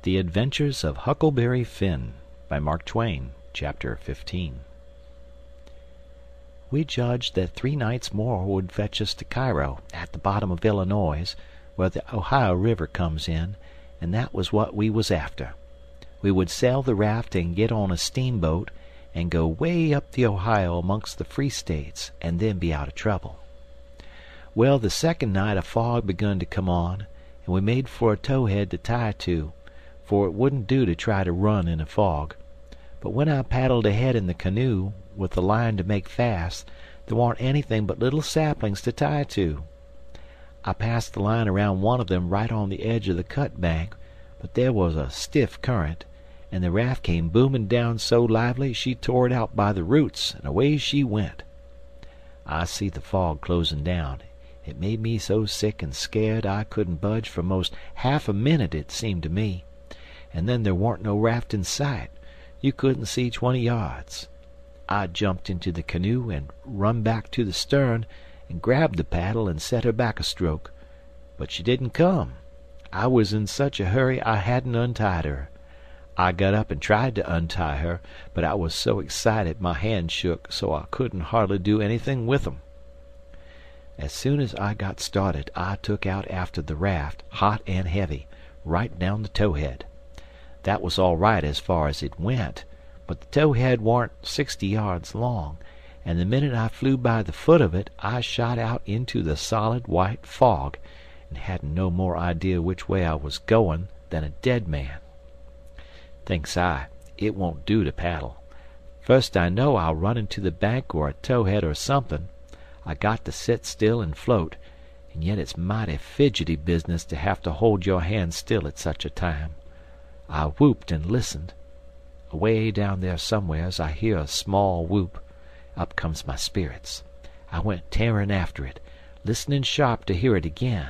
The Adventures of Huckleberry Finn by Mark Twain. Chapter 15. We judged that 3 nights more would fetch us to Cairo, at the bottom of Illinois, where the Ohio River comes in, and that was what we was after. We would sail the raft and get on a steamboat and go way up the Ohio amongst the free states, and then be out of trouble. Well, the second night a fog begun to come on, and we made for a towhead to tie to, for it wouldn't do to try to run in a fog. But when I paddled ahead in the canoe, with the line to make fast, there warn't anything but little saplings to tie to. I passed the line around one of them right on the edge of the cut bank, but there was a stiff current, and the raft came booming down so lively she tore it out by the roots, and away she went. I see the fog closing down. It made me so sick and scared I couldn't budge for most half a minute, it seemed to me. And then there warn't no raft in sight. You couldn't see 20 yards. I jumped into the canoe and run back to the stern and grabbed the paddle and set her back a stroke. But she didn't come. I was in such a hurry I hadn't untied her. I got up and tried to untie her, but I was so excited my hands shook so I couldn't hardly do anything with 'em. As soon as I got started I took out after the raft, hot and heavy, right down the towhead. That was all right as far as it went, but the towhead warn't 60 yards long, and the minute I flew by the foot of it I shot out into the solid white fog, and hadn't no more idea which way I was going than a dead man. Thinks I, it won't do to paddle. First I know I'll run into the bank or a towhead or something. I got to sit still and float, and yet it's mighty fidgety business to have to hold your hand still at such a time. I whooped and listened. Away down there somewheres I hear a small whoop. Up comes my spirits. I went tearing after it, listening sharp to hear it again.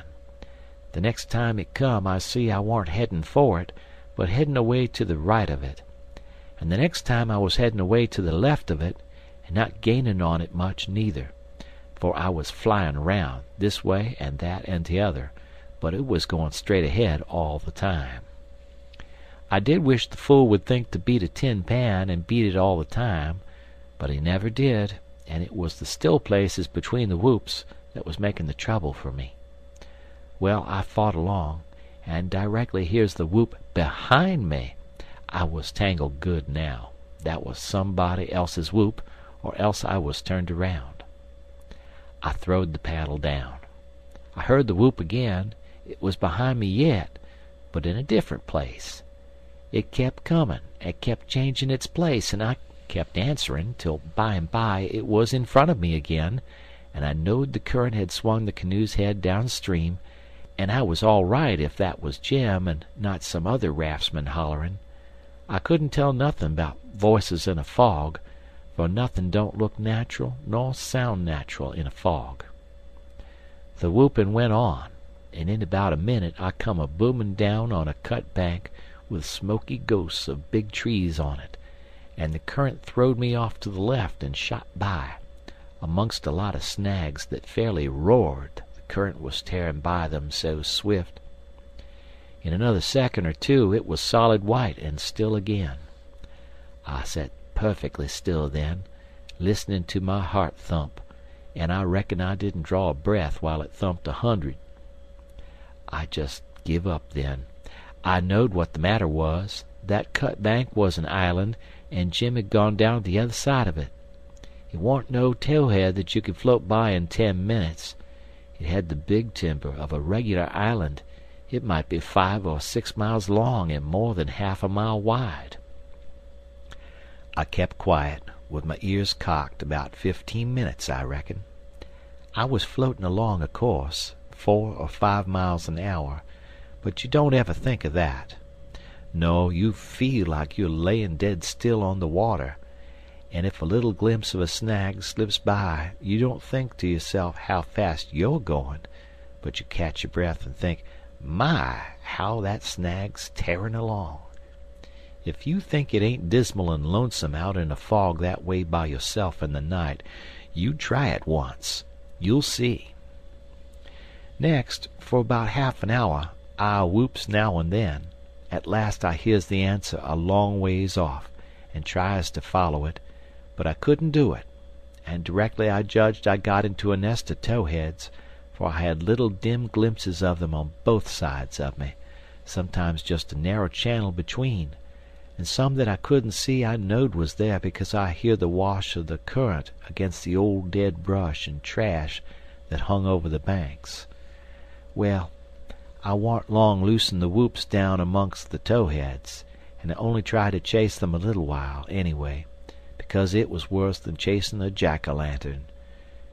The next time it come I see I warn't heading for it, but heading away to the right of it. And the next time I was heading away to the left of it, and not gaining on it much neither, for I was flying around, this way and that and the other, but it was going straight ahead all the time. I did wish the fool would think to beat a tin pan and beat it all the time, but he never did, and it was the still places between the whoops that was making the trouble for me. Well, I fought along, and directly here's the whoop behind me. I was tangled good now. That was somebody else's whoop, or else I was turned around. I throwed the paddle down. I heard the whoop again. It was behind me yet, but in a different place. It kept coming, and kept changing its place, and I kept answering, till by and by it was in front of me again, and I knowed the current had swung the canoe's head downstream, and I was all right if that was Jem and not some other raftsman hollering. I couldn't tell nothing 'bout voices in a fog, for nothing don't look natural nor sound natural in a fog. The whooping went on, and in about a minute I come a booming down on a cut bank with smoky ghosts of big trees on it, and the current throwed me off to the left and shot by, amongst a lot of snags that fairly roared, the current was tearing by them so swift. In another second or two it was solid white and still again. I sat perfectly still then, listening to my heart thump, and I reckon I didn't draw a breath while it thumped 100. I just give up then. I knowed what the matter was. That cut bank was an island, and Jim had gone down the other side of it. It warn't no towhead that you could float by in 10 minutes. It had the big timber of a regular island. It might be 5 or 6 miles long and more than half a mile wide. I kept quiet, with my ears cocked, about 15 minutes, I reckon. I was floating along a course, 4 or 5 miles an hour, but you don't ever think of that. No, you feel like you're laying dead still on the water, and if a little glimpse of a snag slips by, you don't think to yourself how fast you're going, but you catch your breath and think, my, how that snag's tearing along. If you think it ain't dismal and lonesome out in a fog that way by yourself in the night, you try it once. You'll see. Next, for about half an hour, I whoops now and then. At last I hears the answer a long ways off, and tries to follow it, but I couldn't do it, and directly I judged I got into a nest of towheads, for I had little dim glimpses of them on both sides of me, sometimes just a narrow channel between, and some that I couldn't see I knowed was there because I hear the wash of the current against the old dead brush and trash that hung over the banks. Well, I warn't long loosing the whoops down amongst the towheads, and I only tried to chase them a little while, anyway, because it was worse than chasing a jack-o'-lantern.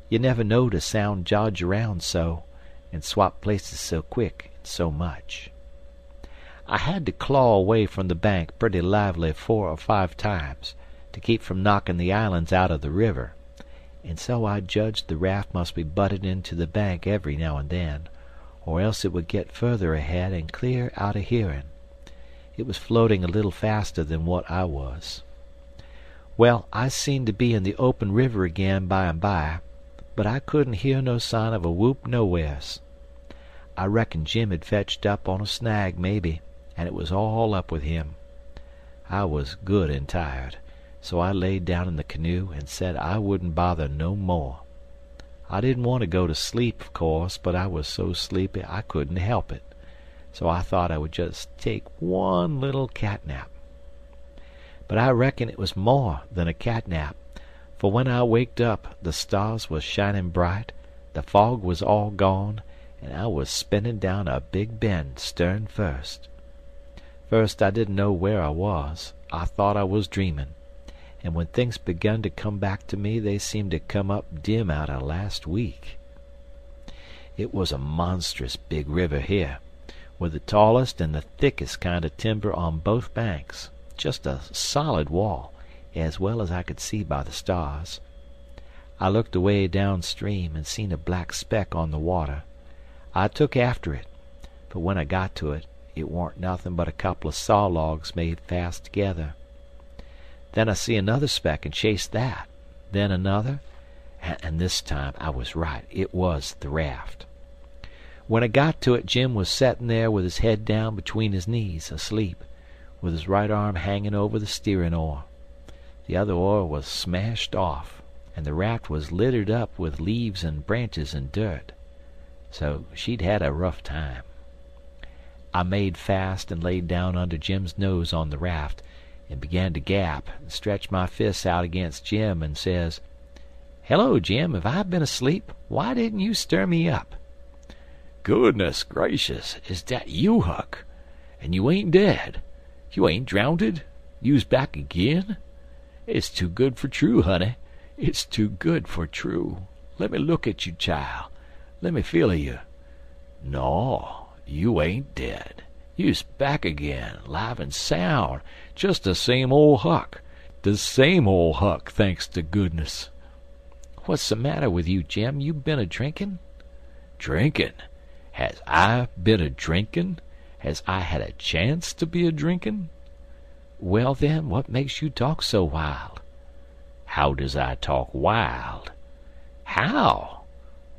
You never know to sound dodge around so, and swap places so quick and so much. I had to claw away from the bank pretty lively 4 or 5 times to keep from knocking the islands out of the river, and so I judged the raft must be butted into the bank every now and then, or else it would get further ahead and clear out of hearing. It was floating a little faster than what I was. Well, I seemed to be in the open river again by and by, but I couldn't hear no sign of a whoop nowheres. I reckon Jim had fetched up on a snag, maybe, and it was all up with him. I was good and tired, so I laid down in the canoe and said I wouldn't bother no more. I didn't want to go to sleep, of course, but I was so sleepy I couldn't help it, so I thought I would just take one little catnap. But I reckon it was more than a catnap, for when I waked up the stars was shining bright, the fog was all gone, and I was spinning down a big bend stern first. First I didn't know where I was. I thought I was dreaming, and when things begun to come back to me they seemed to come up dim out of last week. It was a monstrous big river here, with the tallest and the thickest kind of timber on both banks, just a solid wall, as well as I could see by the stars. I looked away downstream and seen a black speck on the water. I took after it, but when I got to it, it warn't nothing but a couple of saw logs made fast together. Then I see another speck and chased that, then another, and this time I was right. It was the raft. When I got to it, Jim was setting there with his head down between his knees, asleep, with his right arm hanging over the steering oar. The other oar was smashed off, and the raft was littered up with leaves and branches and dirt. So she'd had a rough time. I made fast and laid down under Jim's nose on the raft, and began to gap and stretch my fists out against Jim and says, "Hello, Jim, have I been asleep? Why didn't you stir me up?" "Goodness gracious, is that you, Huck? And you ain't dead? You ain't drownded? You's back again? It's too good for true, honey. It's too good for true. Let me look at you, child. Let me feel of you. No, you ain't dead. You's back again, live and sound, just the same old Huck. The same old Huck, thanks to goodness." "What's the matter with you, Jim? You been a-drinking?" "Drinking? Has I been a-drinking? Has I had a chance to be a-drinking?" "Well, then, what makes you talk so wild?" "How does I talk wild?" "How?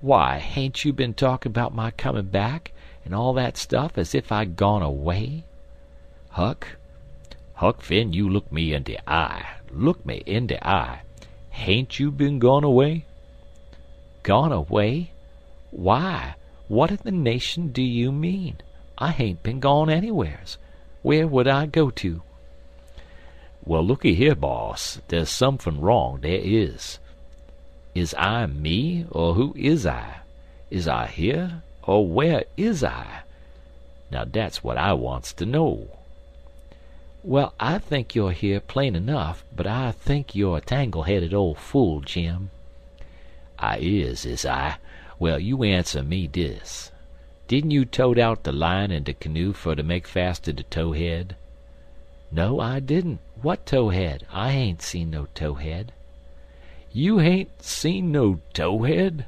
Why, hain't you been talking about my coming back and all that stuff as if I'd gone away?" "Huck Finn, you look me in the eye. Look me in the eye. Hain't you been gone away?" "Gone away? Why, what in the nation do you mean? I hain't been gone anywheres. Where would I go to?" "Well, looky here, boss. There's something wrong, there is. Is I me, or who is I? Is I here, or where is I? Now that's what I wants to know." "Well, I think you're here plain enough, but I think you're a tangle-headed old fool, Jim." "I is I? Well, you answer me dis. Didn't you tote out the line in de canoe fer to make fast to de towhead?" "No, I didn't. What towhead? I ain't seen no towhead." "You hain't seen no towhead?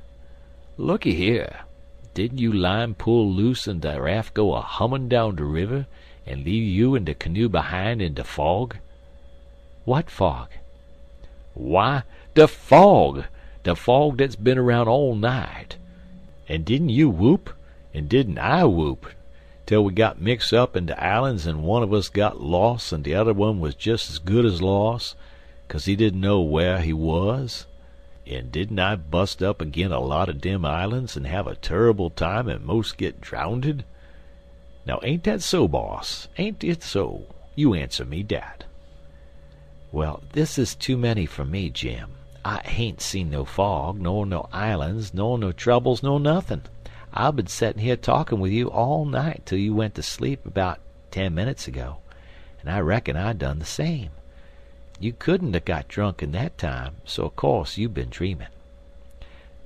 Looky here. Didn't you line pull loose and de raft go a-hummin' down de river and leave you and de canoe behind in de fog?" "What fog?" "Why, de fog. De fog that's been around all night. And didn't you whoop? And didn't I whoop? till we got mixed up in de islands and one of us got lost and the other one was just as good as lost, 'cause he didn't know where he was? And didn't I bust up agin a lot of dem islands and have a turrible time and most get drownded? Now ain't that so, boss? Ain't it so? You answer me dat." "Well, this is too many for me, Jim. I hain't seen no fog, nor no islands, nor no troubles, nor nothin'. I've been settin' here talkin' with you all night till you went to sleep about 10 minutes ago, and I reckon I done the same. You couldn't have got drunk in that time, so of course you been dreamin'."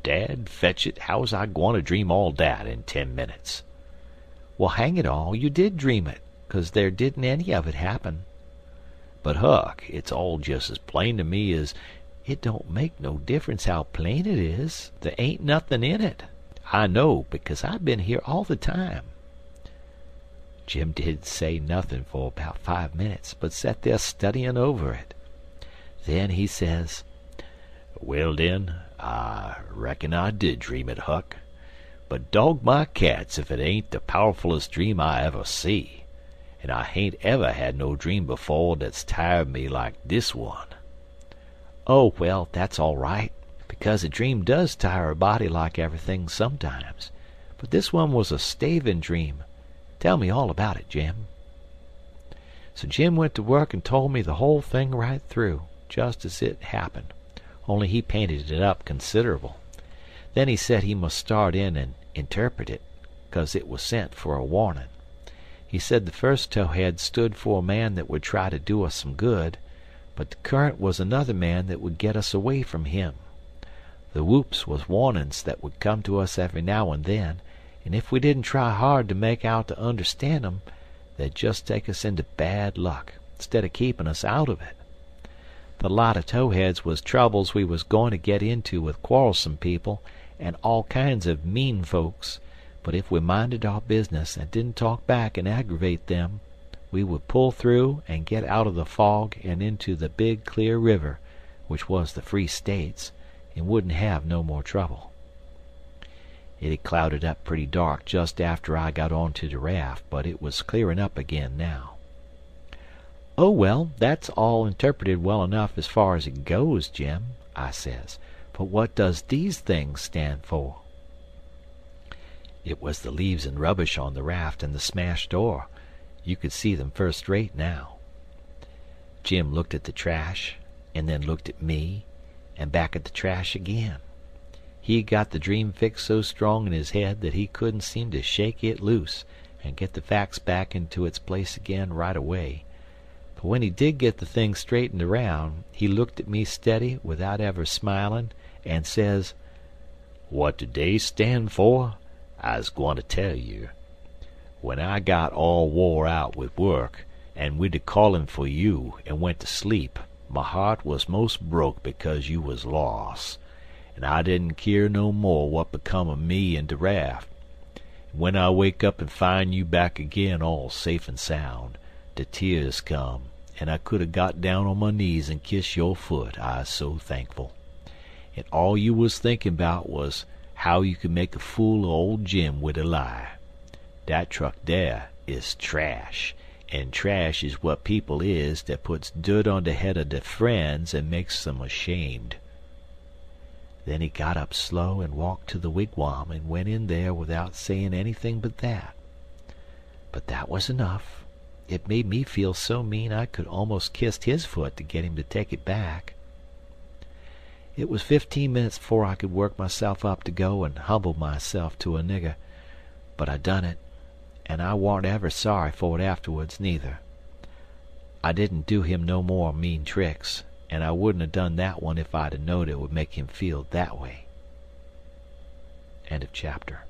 "Dad fetch it, how's I gwineter dream all dat in 10 minutes?" "Well, hang it all, you did dream it, 'cause there didn't any of it happen." "But, Huck, it's all jest as plain to me as—" "It don't make no difference how plain it is. There ain't nothin' in it. I know, because I've been here all the time." Jim didn't say nothin' for about 5 minutes, but sat there studyin' over it. Then he says, "Well, den, I reckon I did dream it, Huck. But dog my cats if it ain't the powerfulest dream I ever see. And I hain't ever had no dream before that's tired me like this one." "Oh, well, that's all right, because a dream does tire a body like everything sometimes. But this one was a stavin' dream. Tell me all about it, Jim." So Jim went to work and told me the whole thing right through, just as it happened, only he painted it up considerable. Then he said he must start in and interpret it, 'cause it was sent for a warning. He said the first towhead stood for a man that would try to do us some good, but the current was another man that would get us away from him. The whoops was warnings that would come to us every now and then, and if we didn't try hard to make out to understand 'em, they'd just take us into bad luck, instead of keeping us out of it. The lot of towheads was troubles we was going to get into with quarrelsome people and all kinds of mean folks, but if we minded our business and didn't talk back and aggravate them, we would pull through and get out of the fog and into the big clear river, which was the Free States, and wouldn't have no more trouble. It had clouded up pretty dark just after I got onto the raft, but it was clearing up again now. "Oh, well, that's all interpreted well enough as far as it goes, Jim," I says. "But what does these things stand for?" It was the leaves and rubbish on the raft and the smashed door. You could see them first rate now. Jim looked at the trash, and then looked at me, and back at the trash again. He had got the dream fixed so strong in his head that he couldn't seem to shake it loose and get the facts back into its place again right away. But when he did get the thing straightened around, he looked at me steady without ever smiling, and says, "What do they stand for? I's gwine to tell you. When I got all wore out with work, and wid the callin' for you, and went to sleep, my heart was most broke because you was lost, and I didn't keer no more what become of me and de raft. And when I wake up and find you back again all safe and sound, de tears come, and I could have got down on my knees and kissed your foot, I's so thankful. And all you was thinking 'bout was how you could make a fool of old Jim wid a lie. Dat truck dere is trash, and trash is what people is that puts dirt on de head of their friends and makes them ashamed." Then he got up slow and walked to the wigwam and went in there without saying anything but that. But that was enough. It made me feel so mean I could almost kissed his foot to get him to take it back. It was 15 minutes before I could work myself up to go and humble myself to a nigger, but I done it, and I warn't ever sorry for it afterwards, neither. I didn't do him no more mean tricks, and I wouldn't have done that one if I'd have knowed it would make him feel that way. End of chapter.